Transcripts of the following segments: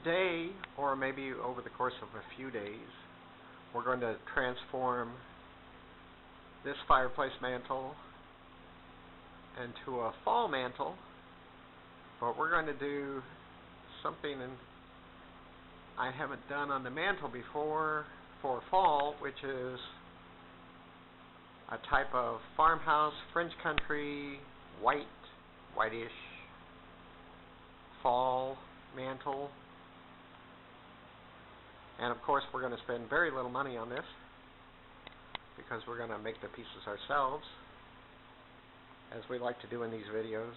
Today, or maybe over the course of a few days, we're going to transform this fireplace mantle into a fall mantle, but we're going to do something I haven't done on the mantle before for fall, which is a type of farmhouse, French country, whitish fall mantle. And of course we're going to spend very little money on this because we're going to make the pieces ourselves, as we like to do in these videos.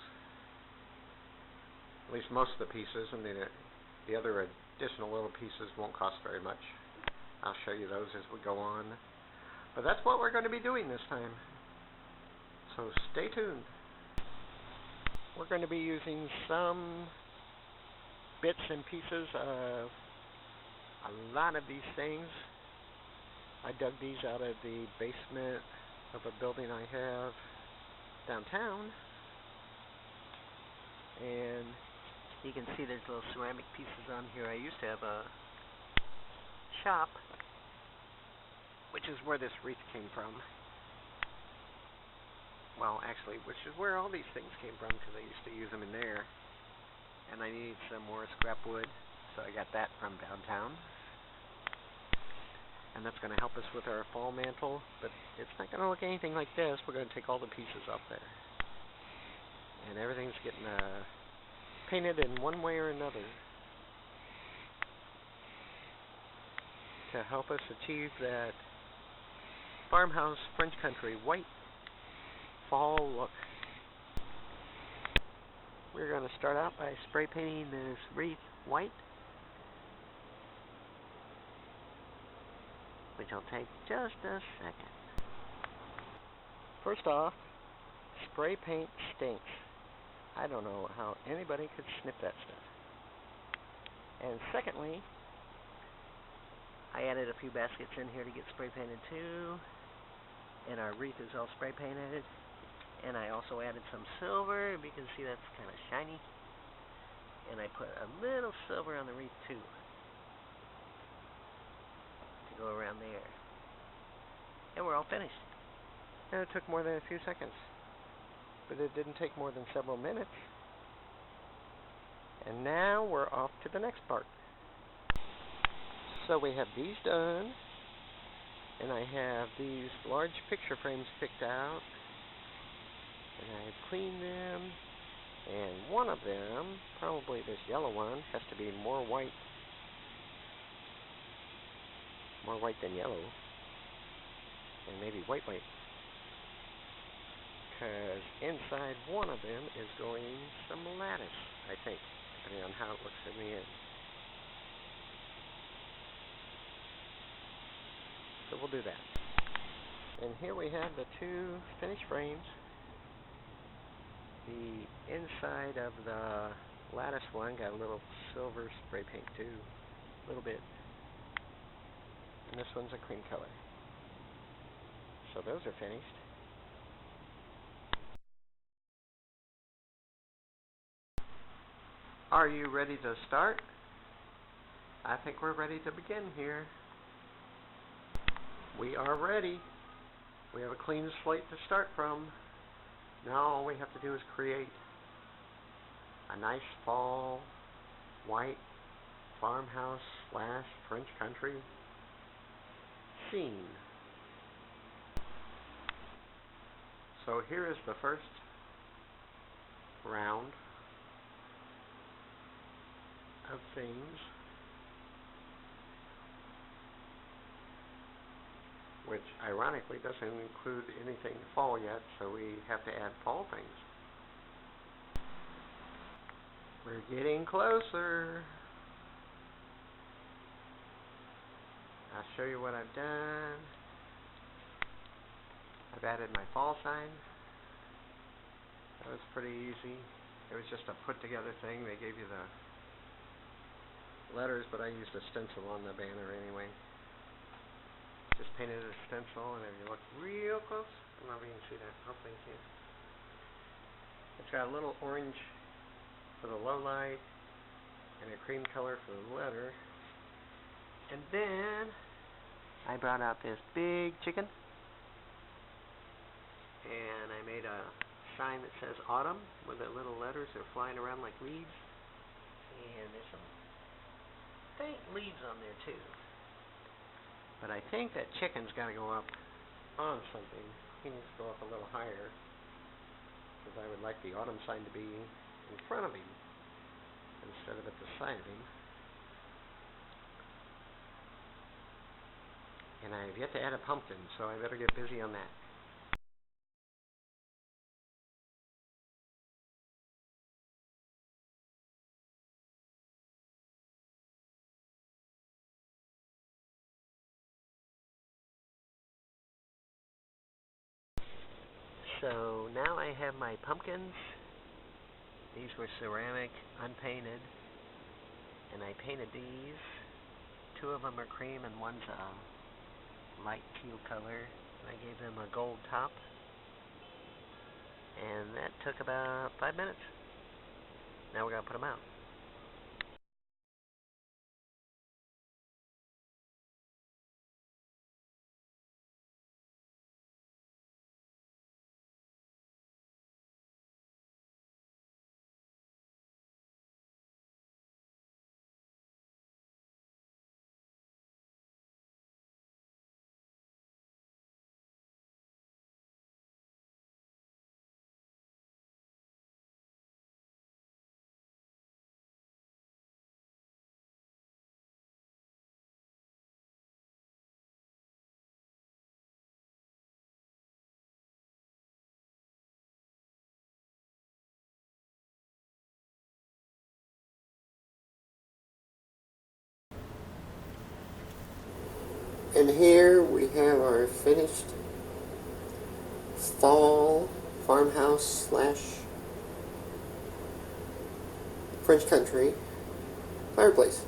At least most of the pieces, and the other additional little pieces won't cost very much. I'll show you those as we go on. But that's what we're going to be doing this time. So stay tuned. We're going to be using some bits and pieces of a lot of these things. I dug these out of the basement of a building I have downtown. And you can see there's little ceramic pieces on here. I used to have a shop, which is where this wreath came from. Well, actually, which is where all these things came from, because I used to use them in there. And I needed some more scrap wood, so I got that from downtown. And that's going to help us with our fall mantle, but it's not going to look anything like this. We're going to take all the pieces off there. And everything's getting painted in one way or another to help us achieve that farmhouse, French country, white fall look. We're going to start out by spray painting this wreath white, which will take just a second. First off, spray paint stinks. I don't know how anybody could snip that stuff. And secondly, I added a few baskets in here to get spray painted too. And our wreath is all spray painted. And I also added some silver, you can see that's kind of shiny. And I put a little silver on the wreath too, to go around there. And we're all finished. And it took more than a few seconds, but it didn't take more than several minutes. And now we're off to the next part. So we have these done, and I have these large picture frames picked out. And I've cleaned them, and one of them, probably this yellow one, has to be more white than yellow, and maybe white. Because inside one of them is going some lattice, I think, depending on how it looks in the end. So we'll do that. And here we have the two finished frames. The inside of the lattice one got a little silver spray paint too, a little bit. And this one's a cream color. So those are finished. Are you ready to start? I think we're ready to begin here. We are ready. We have a clean slate to start from. Now all we have to do is create a nice fall, white, farmhouse / French country scene. So here is the first round of things, which ironically doesn't include anything fall yet, so we have to add fall things. We're getting closer. I'll show you what I've done. I've added my fall sign. That was pretty easy. It was just a put together thing. They gave you the letters, but I used a stencil on the banner anyway. Just painted a stencil, and if you look real close, I don't know if you can see that. Hopefully you can. It's got a little orange for the low light, and a cream color for the letter. And then I brought out this big chicken, and I made a sign that says autumn with the little letters that are flying around like leaves. And there's some faint leaves on there too. But I think that chicken's got to go up on something. He needs to go up a little higher, because I would like the autumn sign to be in front of him instead of at the side of him. And I have yet to add a pumpkin, so I better get busy on that. So now I have my pumpkins. These were ceramic, unpainted, and I painted these. 2 of them are cream and one's a light teal color. And I gave them a gold top. And that took about 5 minutes. Now we're going to put them out. And here we have our finished fall farmhouse slash French country fireplace.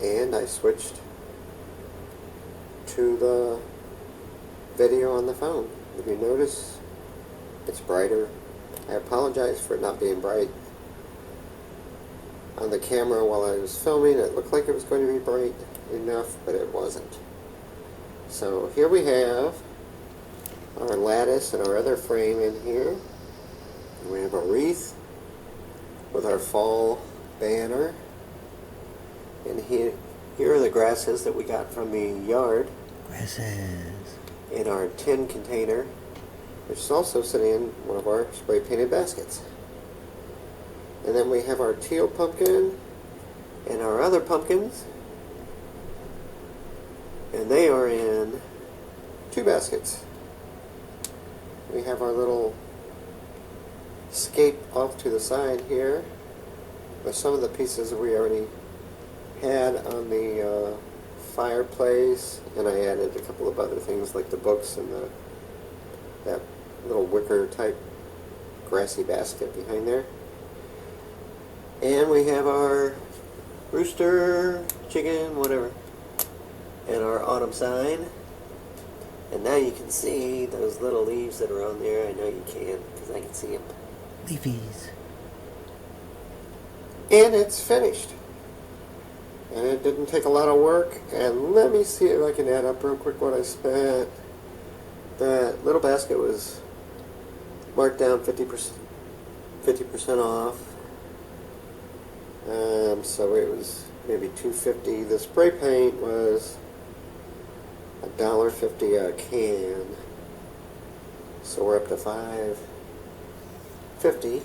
And I switched to the video on the phone. If you notice, it's brighter. I apologize for it not being bright. On the camera while I was filming, it looked like it was going to be bright enough, but it wasn't. So here we have our lattice and our other frame in here. We have a wreath with our fall banner. And here are the grasses that we got from the yard. Grasses. In our tin container, which is also sitting in one of our spray painted baskets. And then we have our teal pumpkin and our other pumpkins. And they are in 2 baskets. We have our little scape off to the side here with some of the pieces that we already had on the fireplace, and I added a couple of other things like the books and that little wicker type grassy basket behind there. And we have our rooster, chicken, whatever, and our autumn sign. And now you can see those little leaves that are on there. I know you can, because I can see them. Leafies. And it's finished. And it didn't take a lot of work. And let me see if I can add up real quick what I spent. That little basket was marked down 50% off. So it was maybe $2.50. The spray paint was $1.50 a can. So we're up to $5.50.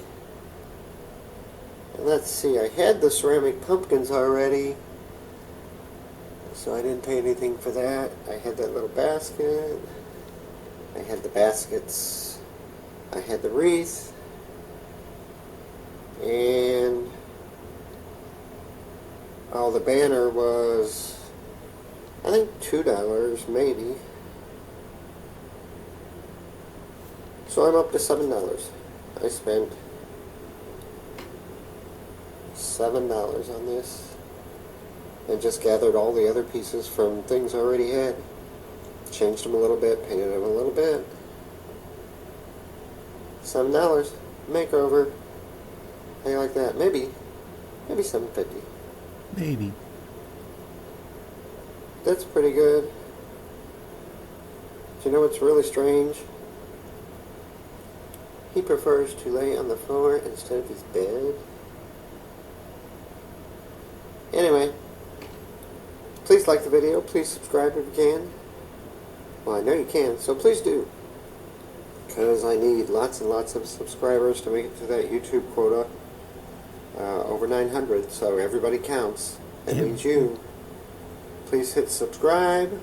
And let's see, I had the ceramic pumpkins already, so I didn't pay anything for that. I had that little basket. I had the baskets. I had the wreath. And the banner was, I think, $2 maybe. So I'm up to $7. I spent $7 on this and just gathered all the other pieces from things I already had. Changed them a little bit, painted them a little bit. $7. Makeover. How you like that? Maybe Maybe 750. Maybe. That's pretty good. Do you know what's really strange? He prefers to lay on the floor instead of his bed. Anyway, please like the video. Please subscribe if you can. Well, I know you can, so please do. Because I need lots and lots of subscribers to make it to that YouTube quota. Over 900, so everybody counts. That means you. Please hit subscribe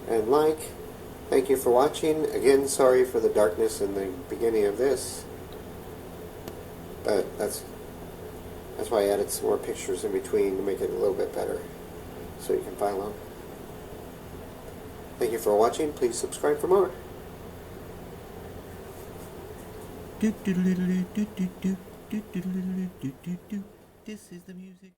and like. Thank you for watching. Again, sorry for the darkness in the beginning of this. But that's why I added some more pictures in between to make it a little bit better, so you can follow. Thank you for watching. Please subscribe for more. This is the music.